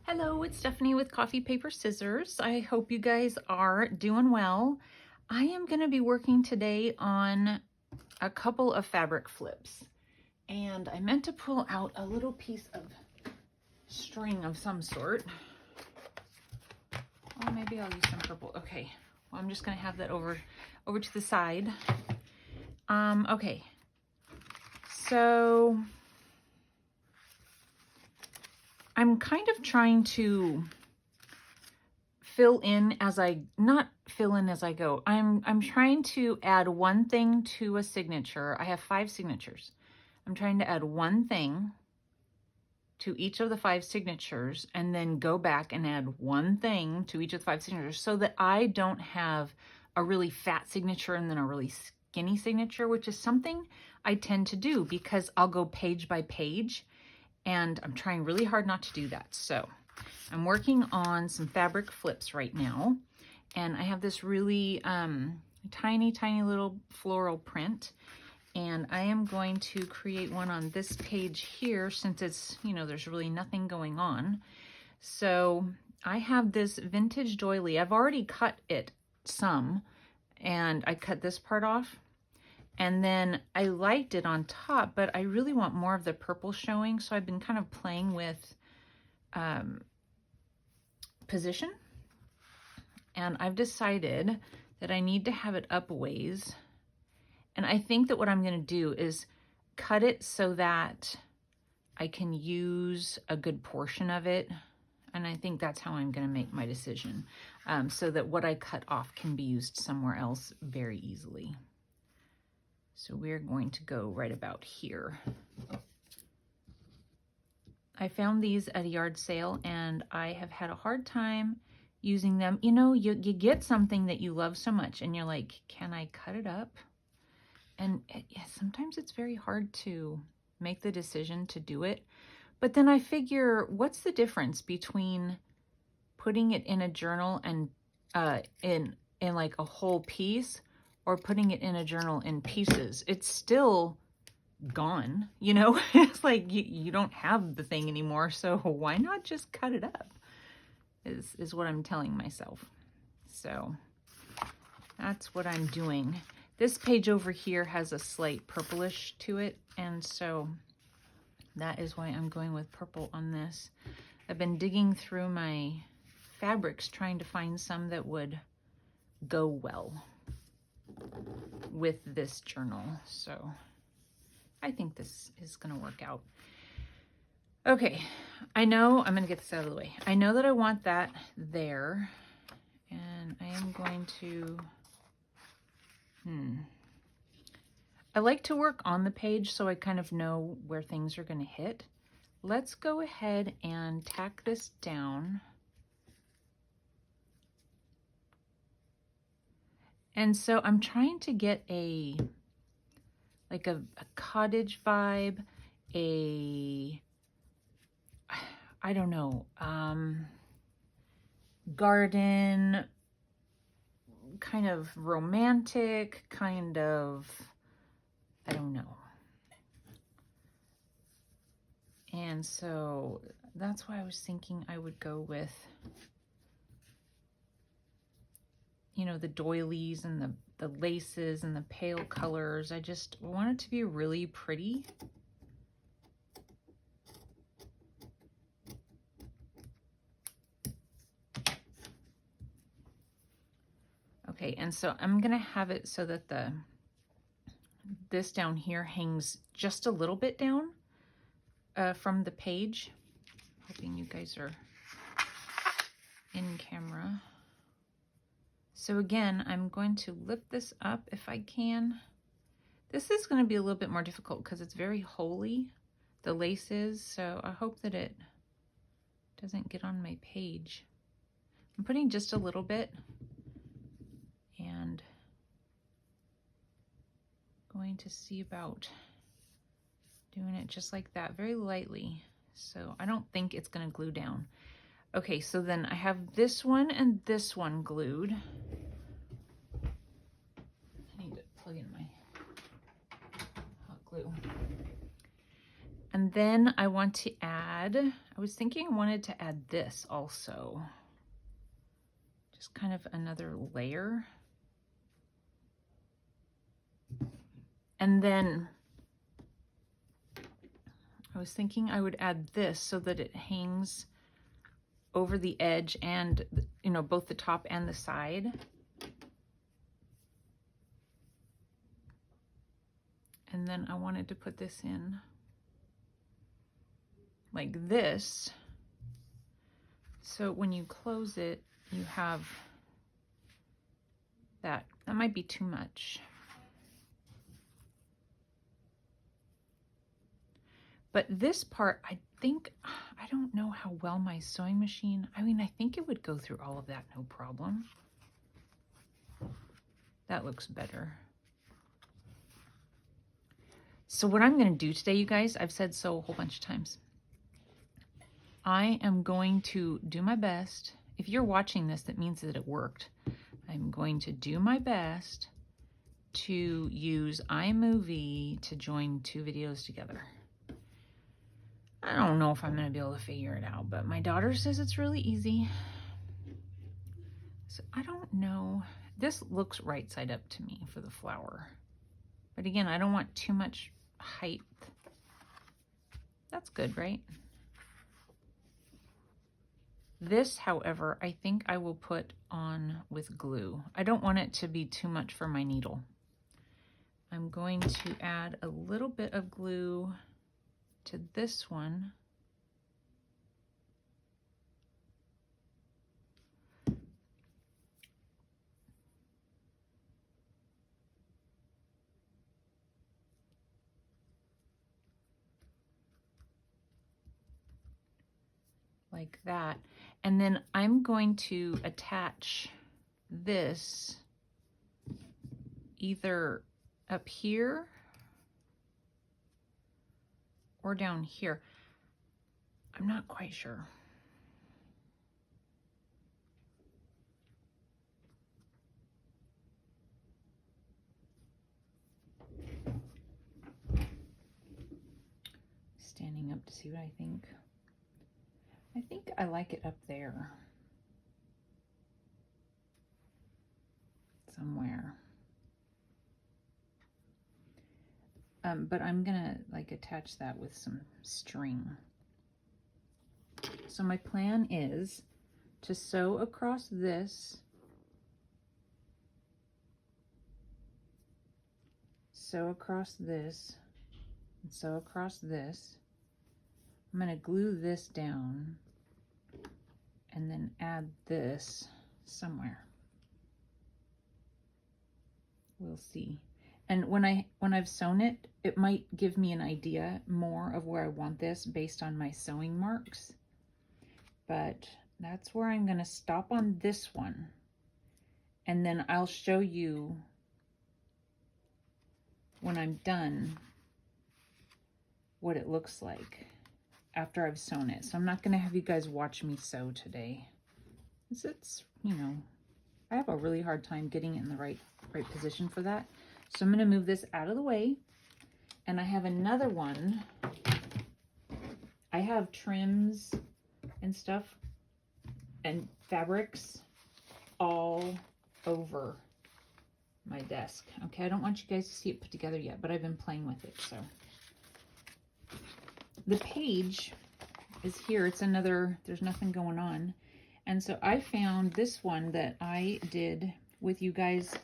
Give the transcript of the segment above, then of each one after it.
Hello, it's Stephanie with Coffee Paper Scissors. I hope you guys are doing well. I am going to be working today on a couple of fabric flips. And I meant to pull out a little piece of string of some sort. Oh, maybe I'll use some purple. Okay, well, I'm just going to have that over to the side. Okay, so I'm kind of trying to not fill in as I go. I'm trying to add one thing to a signature. I have 5 signatures. I'm trying to add one thing to each of the 5 signatures and then go back and add one thing to each of the 5 signatures so that I don't have a really fat signature and then a really skinny signature, which is something I tend to do because I'll go page by page, and I'm trying really hard not to do that. So I'm working on some fabric flips right now, and I have this really tiny little floral print, and I am going to create one on this page here since it's, there's really nothing going on. So I have this vintage doily. I've already cut it some, and I cut this part off, and then I liked it on top, but I really want more of the purple showing, so I've been kind of playing with position, and I've decided that I need to have it up a ways, and I think that what I'm going to do is cut it so that I can use a good portion of it, and I think that's how I'm going to make my decision, so that what I cut off can be used somewhere else very easily. So we're going to go right about here. I found these at a yard sale, and I have had a hard time using them. You get something that you love so much, and you're like, can I cut it up? And sometimes it's very hard to make the decision to do it. But then I figure, what's the difference between putting it in a journal and in like a whole piece, or putting it in a journal in pieces? It's still gone, It's like you don't have the thing anymore, so why not just cut it up, is what I'm telling myself. So that's what I'm doing. This page over here has a slight purplish to it, and so that is why I'm going with purple on this. I've been digging through my fabrics trying to find some that would go well with this journal, so I think this is going to work out. Okay, I know I'm going to get this out of the way. I know that I want that there, and I am going to, I like to work on the page so I kind of know where things are going to hit. Let's go ahead and tack this down. And so I'm trying to get a cottage vibe, I don't know, garden, kind of romantic, kind of, I don't know. And so that's why I was thinking I would go with, the doilies and the laces and the pale colors. I just want it to be really pretty. Okay, and so I'm gonna have it so that this down here hangs just a little bit down from the page. Hoping you guys are in camera. So again, I'm going to lift this up if I can. This is going to be a little bit more difficult because it's very holey, the lace is, so I hope that it doesn't get on my page. I'm putting just a little bit and going to see about doing it just like that, very lightly, so I don't think it's going to glue down. Okay, so then I have this one and this one glued. I need to plug in my hot glue. And then I want to add I was thinking I wanted to add this also. Just kind of another layer. And then I was thinking I would add this so that it hangs over the edge and, you know, both the top and the side. And then I wanted to put this in like this. So when you close it, you have that. That might be too much. But this part, I think, I don't know how well my sewing machine, I mean, I think it would go through all of that no problem. That looks better. So what I'm going to do today, you guys, I've said so a whole bunch of times. I am going to do my best. If you're watching this, that means that it worked. I'm going to do my best to use iMovie to join two videos together. I don't know if I'm going to be able to figure it out, but my daughter says it's really easy. So I don't know. This looks right side up to me for the flower. But again, I don't want too much height. That's good, right? This, however, I think I will put on with glue. I don't want it to be too much for my needle. I'm going to add a little bit of glue to this one. Like that. And then I'm going to attach this either up here or down here. I'm not quite sure. Standing up to see what I think. I think I like it up there. Somewhere. But I'm gonna like attach that with some string. So my plan is to sew across this, sew across this, and sew across this. I'm gonna glue this down and then add this somewhere. We'll see. And when I've sewn it, it might give me an idea more of where I want this based on my sewing marks. But that's where I'm going to stop on this one. And then I'll show you when I'm done what it looks like after I've sewn it. So I'm not going to have you guys watch me sew today. It's, you know, I have a really hard time getting it in the right position for that. So I'm going to move this out of the way. And I have another one. I have trims and stuff and fabrics all over my desk. Okay, I don't want you guys to see it put together yet, but I've been playing with it. So the page is here. It's another, there's nothing going on. And so I found this one that I did with you guys.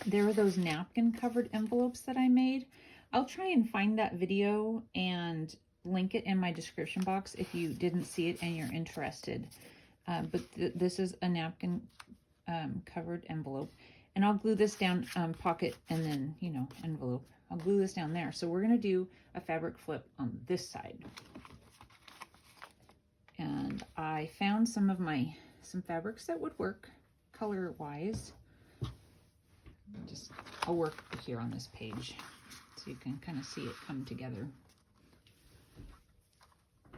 There are those napkin covered envelopes that I made. I'll try and find that video and link it in my description box if you didn't see it and you're interested. But this is a napkin covered envelope. And I'll glue this down, pocket and then, you know, envelope. I'll glue this down there. So we're going to do a fabric flip on this side. And I found some fabrics that would work color-wise. I'll work here on this page so you can kind of see it come together.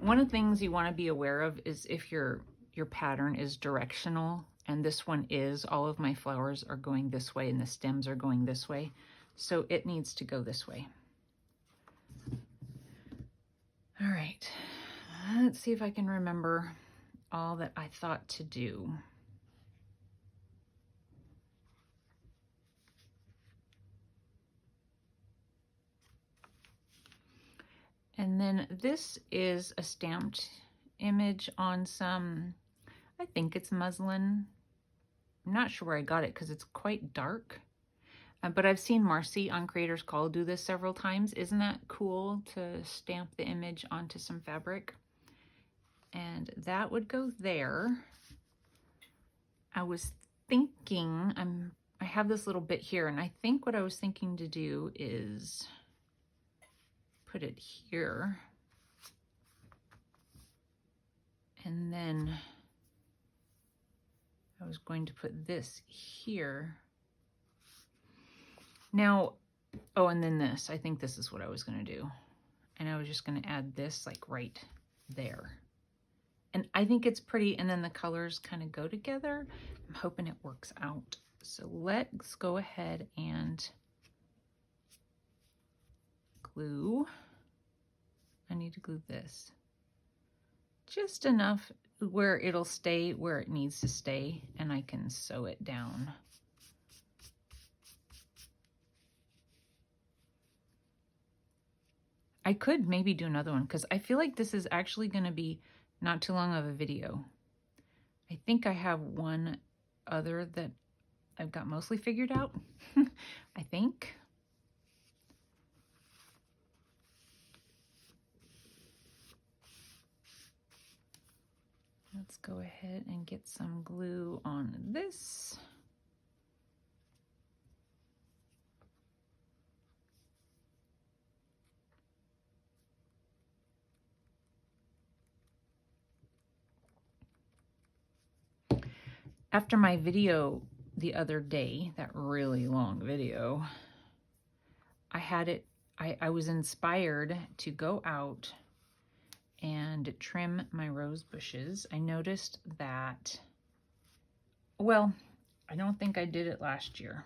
One of the things you want to be aware of is if your pattern is directional, and this one is, all of my flowers are going this way and the stems are going this way. So it needs to go this way. All right, Let's see if I can remember all that I thought to do. And then this is a stamped image on some, I think it's muslin. I'm not sure where I got it because it's quite dark. But I've seen Marcy on Creators Call do this several times. Isn't that cool to stamp the image onto some fabric? And that would go there. I was thinking, I have this little bit here, and I think what I was thinking to do is put it here. And then I was going to put this here. Now, oh, and then this. I think this is what I was going to do. And I was just going to add this like right there. And I think it's pretty, and then the colors kind of go together. I'm hoping it works out. So let's go ahead and glue. I need to glue this. Just enough where it'll stay where it needs to stay, and I can sew it down. I could maybe do another one because I feel like this is actually going to be not too long of a video. I think I have one other that I've got mostly figured out, I think. Let's go ahead and get some glue on this. After my video the other day, that really long video, I was inspired to go out and trim my rose bushes. I noticed that, well, I don't think I did it last year.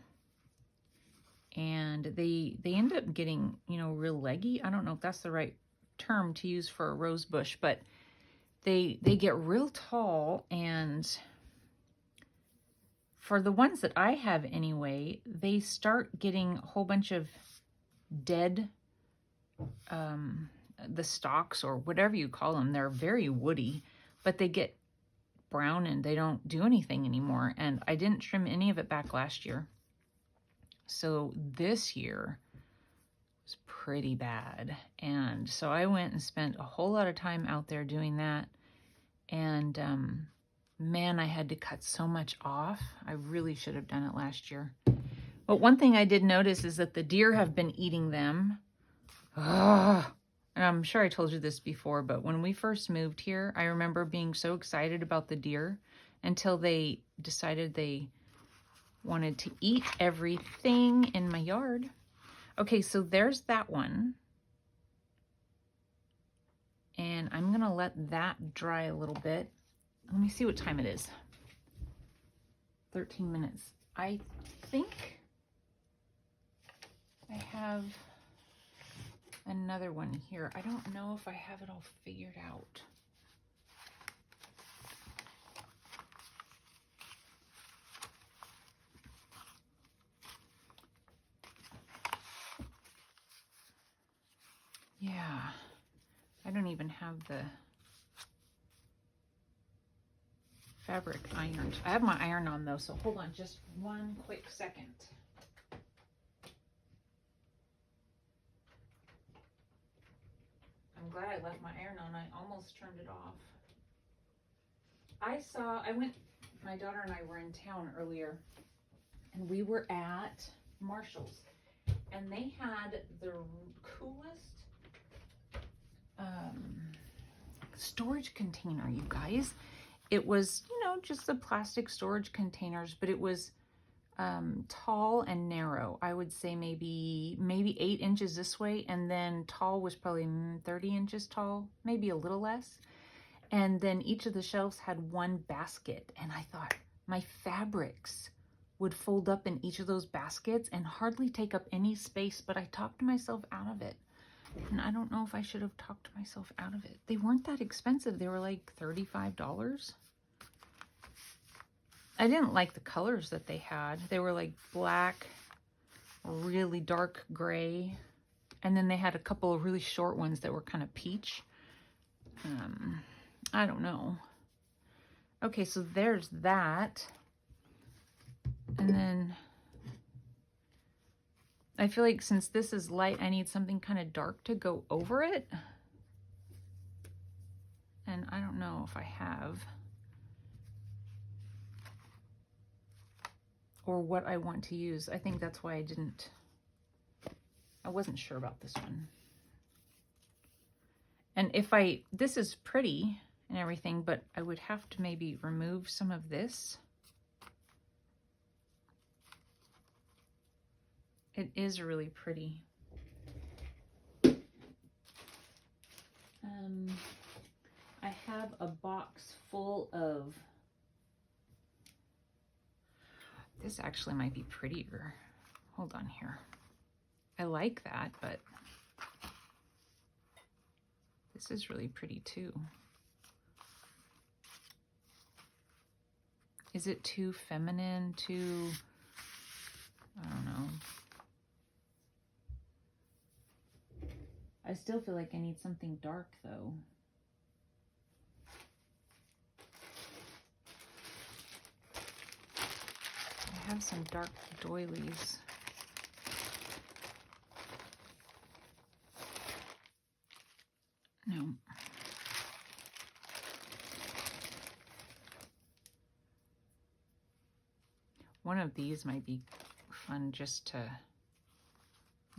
And they end up getting, you know, real leggy. I don't know if that's the right term to use for a rose bush, but they get real tall, and for the ones that I have anyway, they start getting a whole bunch of dead, the stalks or whatever you call them. They're very woody, but they get brown and they don't do anything anymore. And I didn't trim any of it back last year. So this year was pretty bad. And so I went and spent a whole lot of time out there doing that. And man, I had to cut so much off. I really should have done it last year. But one thing I did notice is that the deer have been eating them. Ugh. And I'm sure I told you this before, but when we first moved here, I remember being so excited about the deer until they decided they wanted to eat everything in my yard. Okay, so there's that one. And I'm going to let that dry a little bit. Let me see what time it is. 13 minutes. I think I have another one here. I don't know if I have it all figured out. Yeah, I don't even have the fabric ironed. I have my iron on though, so hold on just one quick second. I'm glad I left my iron on. I almost turned it off. My daughter and I were in town earlier, and we were at Marshall's, and they had the coolest storage container, you guys. It was, you know, just the plastic storage containers, but it was tall and narrow. I would say maybe 8 inches this way, and then tall was probably 30 inches tall, maybe a little less. And then each of the shelves had one basket, and I thought my fabrics would fold up in each of those baskets and hardly take up any space, but I talked myself out of it. And I don't know if I should have talked myself out of it. They weren't that expensive. They were like $35. I didn't like the colors that they had. They were like black, really dark gray. And then they had a couple of really short ones that were kind of peach. I don't know. Okay, so there's that. And then I feel like since this is light, I need something kind of dark to go over it. And I don't know if I have. Or what I want to use. I think that's why I wasn't sure about this one. And this is pretty and everything, but I would have to maybe remove some of this. It is really pretty. I have a box full of, this actually might be prettier. Hold on here. I like that, but this is really pretty too. Is it too feminine, too, I don't know. I still feel like I need something dark though. I have some dark doilies. No. One of these might be fun just to,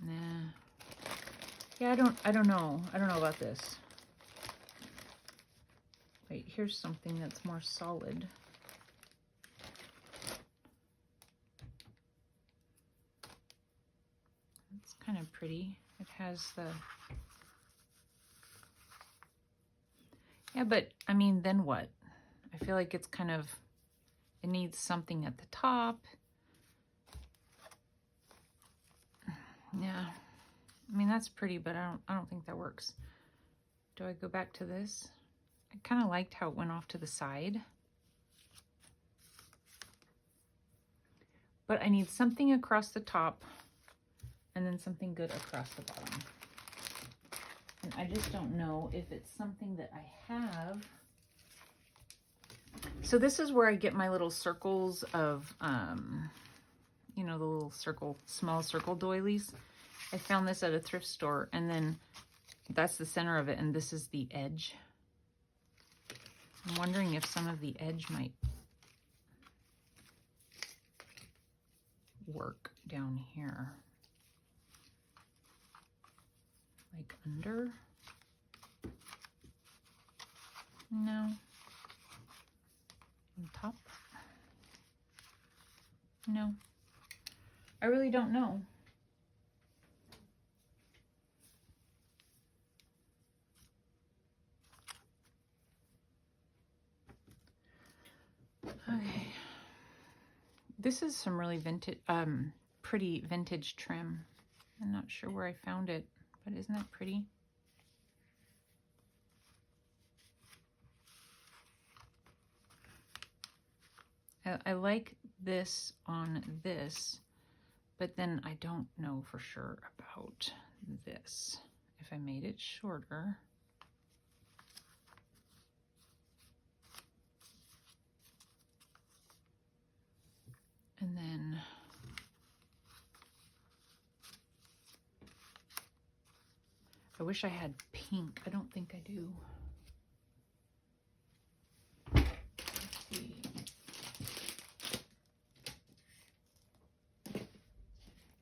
nah. Yeah, I don't know. I don't know about this. Wait, here's something that's more solid. It's kind of pretty. It has the, yeah, but I mean, then what? I feel like it's kind of, it needs something at the top. Yeah. I mean, that's pretty, but I don't think that works. Do I go back to this? I kind of liked how it went off to the side. But I need something across the top and then something good across the bottom. And I just don't know if it's something that I have. So this is where I get my little circles of, you know, the little circle, small circle doilies. I found this at a thrift store, and then that's the center of it, and this is the edge. I'm wondering if some of the edge might work down here. Like under? No. On top? No. I really don't know. Okay. This is some really vintage, pretty vintage trim. I'm not sure where I found it, but isn't that pretty? I like this on this, but then I don't know for sure about this. If I made it shorter. And then I wish I had pink. I don't think I do. Let's see.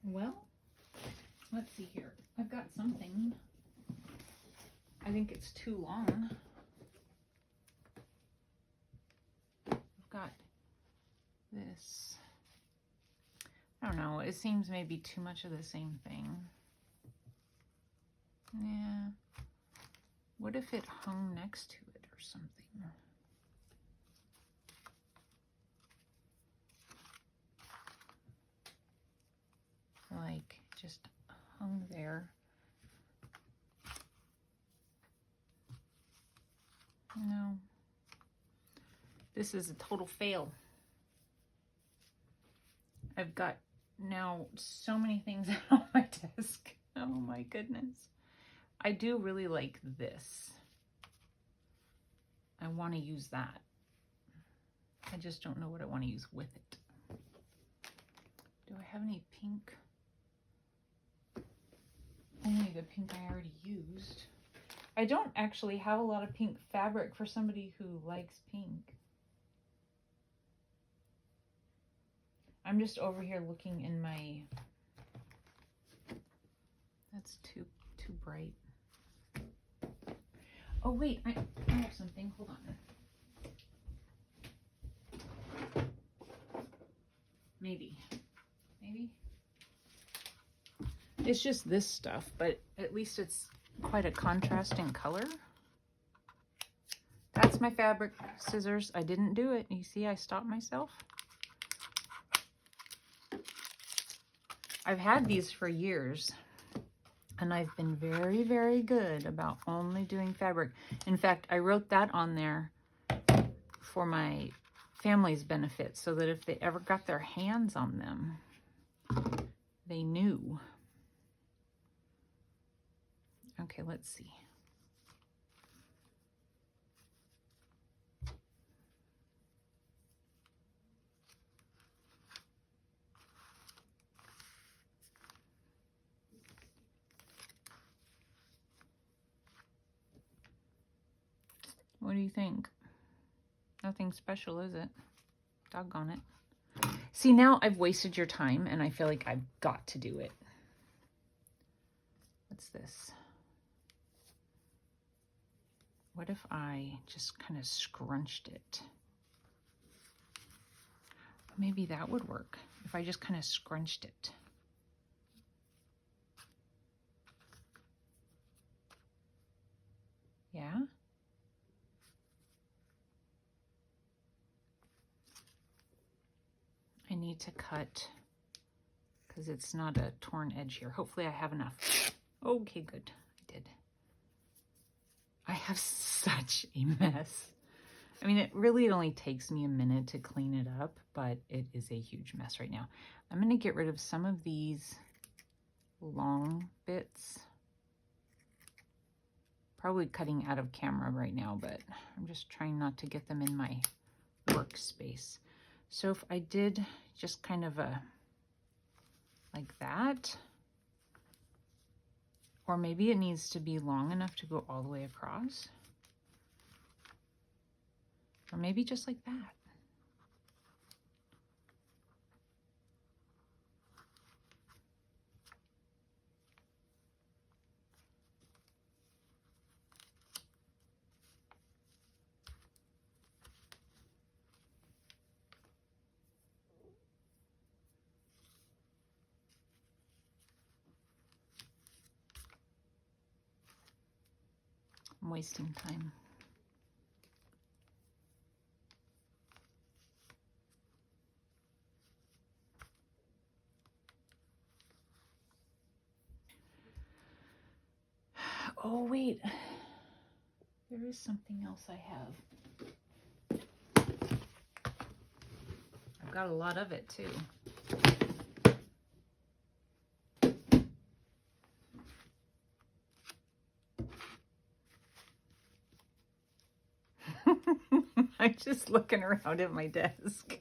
Well, let's see here. I've got something. I think it's too long. I've got this. I don't know. It seems maybe too much of the same thing. Yeah. What if it hung next to it or something? Like just hung there. No. This is a total fail. I've got now so many things on my desk. Oh my goodness. I do really like this. I want to use that. I just don't know what I want to use with it. Do I have any pink? Only the pink I already used. I don't actually have a lot of pink fabric for somebody who likes pink. I'm just over here looking in my, that's too bright. Oh wait, I have something, hold on. Maybe. It's just this stuff, but at least it's quite a contrasting color. That's my fabric scissors. I didn't do it. You see, I stopped myself. I've had these for years, and I've been very, very good about only doing fabric. In fact, I wrote that on there for my family's benefit, so that if they ever got their hands on them, they knew. Okay, let's see. What do you think? Nothing special, is it? Doggone it. See, now I've wasted your time, and I feel like I've got to do it. What's this? What if I just kind of scrunched it? Maybe that would work if I just kind of scrunched it. Yeah? I need to cut because it's not a torn edge here. Hopefully I have enough. Okay, good. I did. I have such a mess. I mean, it really only takes me a minute to clean it up, but it is a huge mess right now. I'm going to get rid of some of these long bits. Probably cutting out of camera right now, but I'm just trying not to get them in my workspace. So if I did just kind of like that, or maybe it needs to be long enough to go all the way across, or maybe just like that. I'm wasting time. Oh, wait. There is something else I have. I've got a lot of it, too. I'm just looking around at my desk.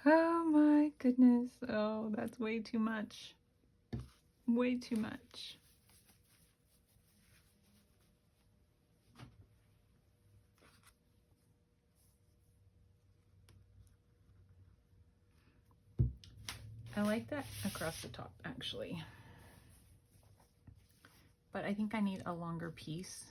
Oh my goodness. Oh, that's way too much. Way too much. I like that across the top, actually. But I think I need a longer piece.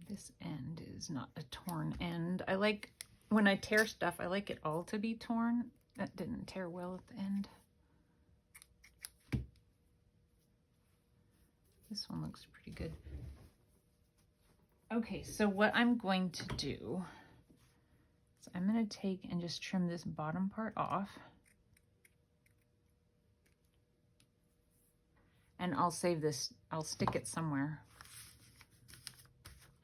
This end is not a torn end. I like, when I tear stuff, I like it all to be torn. That didn't tear well at the end. This one looks pretty good. Okay, so what I'm going to do So I'm going to take and just trim this bottom part off. And I'll save this, I'll stick it somewhere.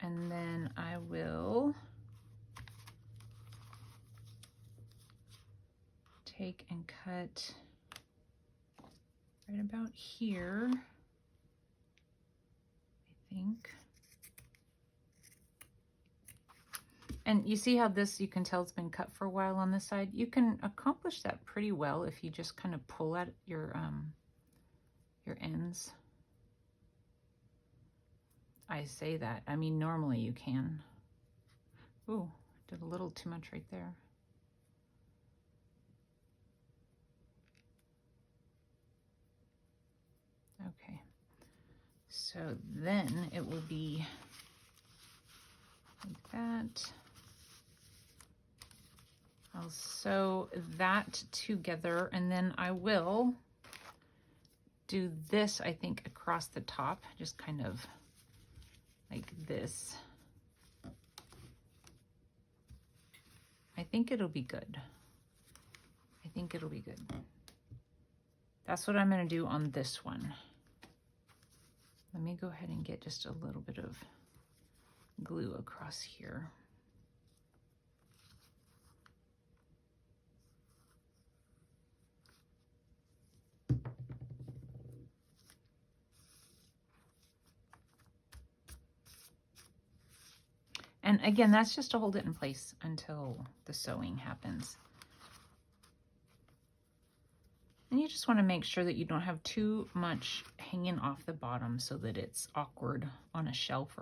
And then I will take and cut right about here, I think. And you see how this, you can tell it's been cut for a while on this side. You can accomplish that pretty well if you just kind of pull at your ends. I say that, I mean, normally you can. Ooh, did a little too much right there. Okay, so then it will be like that. I'll sew that together, and then I will do this, I think, across the top, just kind of like this. I think it'll be good. I think it'll be good. That's what I'm going to do on this one. Let me go ahead and get just a little bit of glue across here. And again, that's just to hold it in place until the sewing happens. And you just want to make sure that you don't have too much hanging off the bottom so that it's awkward on a shelf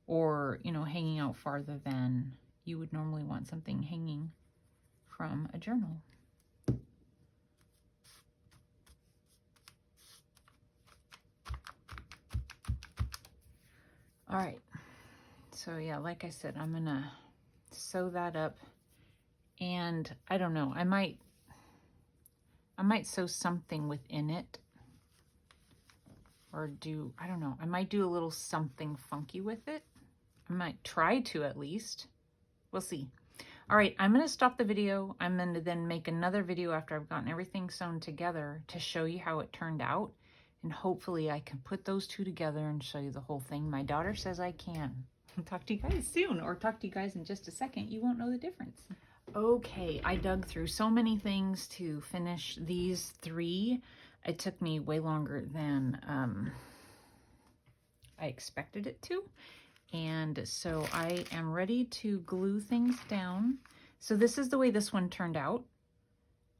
or you know, hanging out farther than you would normally want something hanging from a journal. All right. So yeah, like I said, I'm gonna sew that up, and I don't know, I might sew something within it, or do, I don't know, I might do a little something funky with it. I might try to, at least. We'll see. All right, I'm gonna stop the video. I'm gonna then make another video after I've gotten everything sewn together to show you how it turned out, and hopefully I can put those two together and show you the whole thing. My daughter says I can. I'll talk to you guys soon, or talk to you guys in just a second. You won't know the difference. Okay, I dug through so many things to finish these three. It took me way longer than I expected it to. And so I am ready to glue things down. So this is the way this one turned out.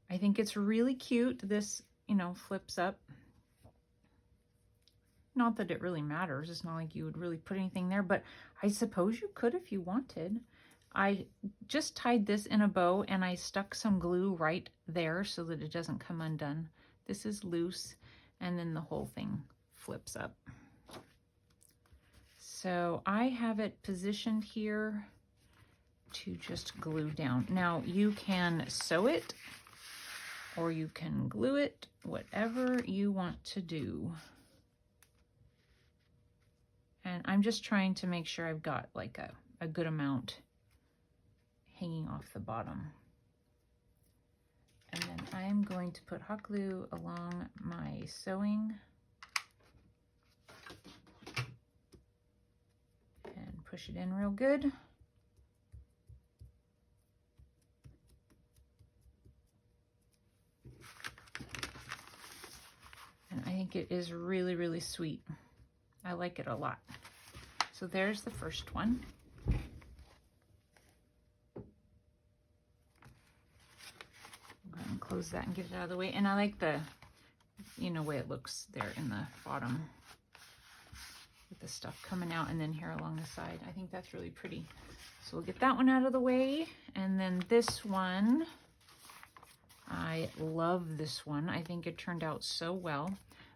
I think it's really cute. This, you know, flips up. Not that it really matters. It's not like you would really put anything there, but I suppose you could if you wanted. I just tied this in a bow and I stuck some glue right there so that it doesn't come undone. This is loose, and then the whole thing flips up. So I have it positioned here to just glue down. Now you can sew it or you can glue it, whatever you want to do. And I'm just trying to make sure I've got like a good amount hanging off the bottom. And then I'm going to put hot glue along my sewing and push it in real good. And I think it is really, really sweet. I like it a lot. So there's the first one. Go ahead and close that and get it out of the way. And I like the, you know, way it looks there in the bottom with the stuff coming out, and then here along the side. I think that's really pretty. So we'll get that one out of the way. And then this one, I love this one. I think it turned out so well.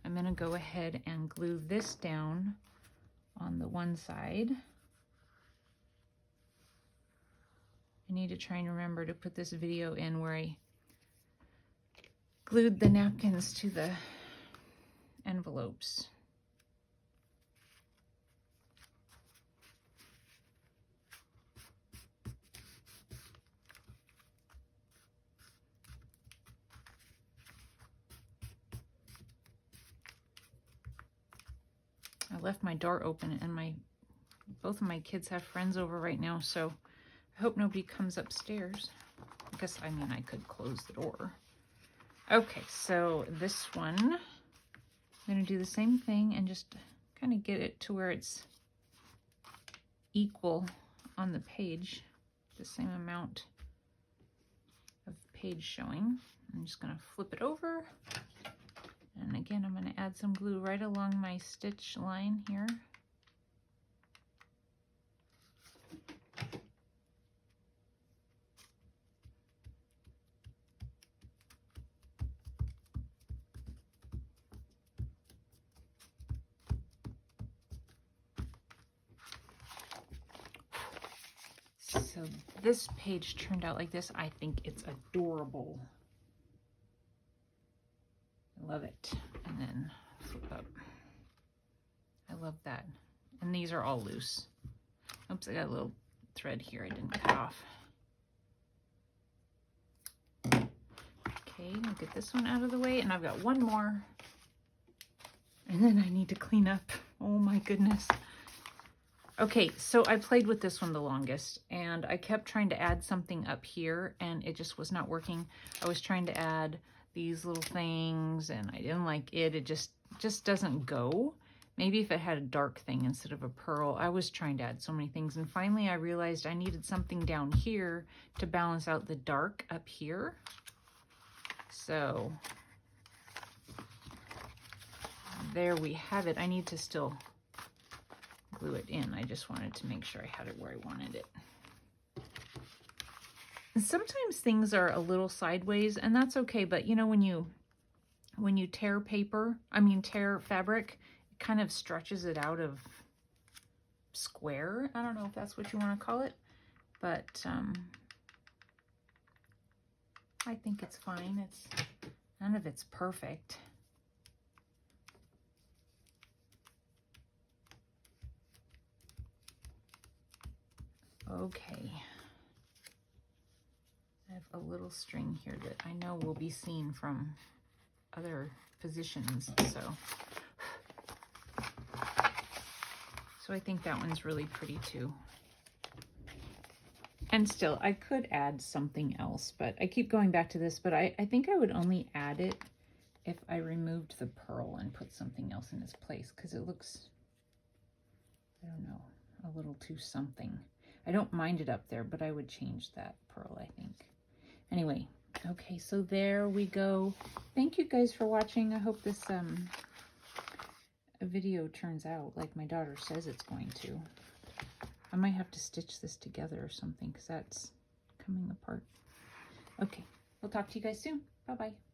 I'm gonna go ahead and glue this down on the one side. I need to try and remember to put this video in where I glued the napkins to the envelopes. I left my door open and both of my kids have friends over right now, so I hope nobody comes upstairs. I guess, I mean, I could close the door. Okay, so this one, I'm gonna do the same thing and just kind of get it to where it's equal on the page, the same amount of page showing. I'm just gonna flip it over. And again, I'm gonna add some glue right along my stitch line here. So this page turned out like this. I think it's adorable. I love it. And then flip up. I love that. And these are all loose. Oops, I got a little thread here I didn't cut off. Okay, I'll get this one out of the way, and I've got one more. And then I need to clean up. Oh my goodness. Okay, so I played with this one the longest, and I kept trying to add something up here, and it just was not working. I was trying to add these little things, and I didn't like it. It just doesn't go. Maybe if it had a dark thing instead of a pearl. I was trying to add so many things, and finally I realized I needed something down here to balance out the dark up here. So there we have it. I need to still glue it in. I just wanted to make sure I had it where I wanted it. And sometimes things are a little sideways, and that's okay, but you know, when you tear tear fabric, it kind of stretches it out of square. I don't know if that's what you want to call it, but I think it's fine. None of it's perfect. Okay. I have a little string here that I know will be seen from other positions, so I think that one's really pretty too. And still, I could add something else, but I keep going back to this, but I think I would only add it if I removed the pearl and put something else in its place, because it looks, I don't know, a little too something. I don't mind it up there, but I would change that pearl, I think. Anyway, okay, so there we go. Thank you guys for watching. I hope this video turns out like my daughter says it's going to. I might have to stitch this together or something because that's coming apart. Okay, we'll talk to you guys soon. Bye-bye.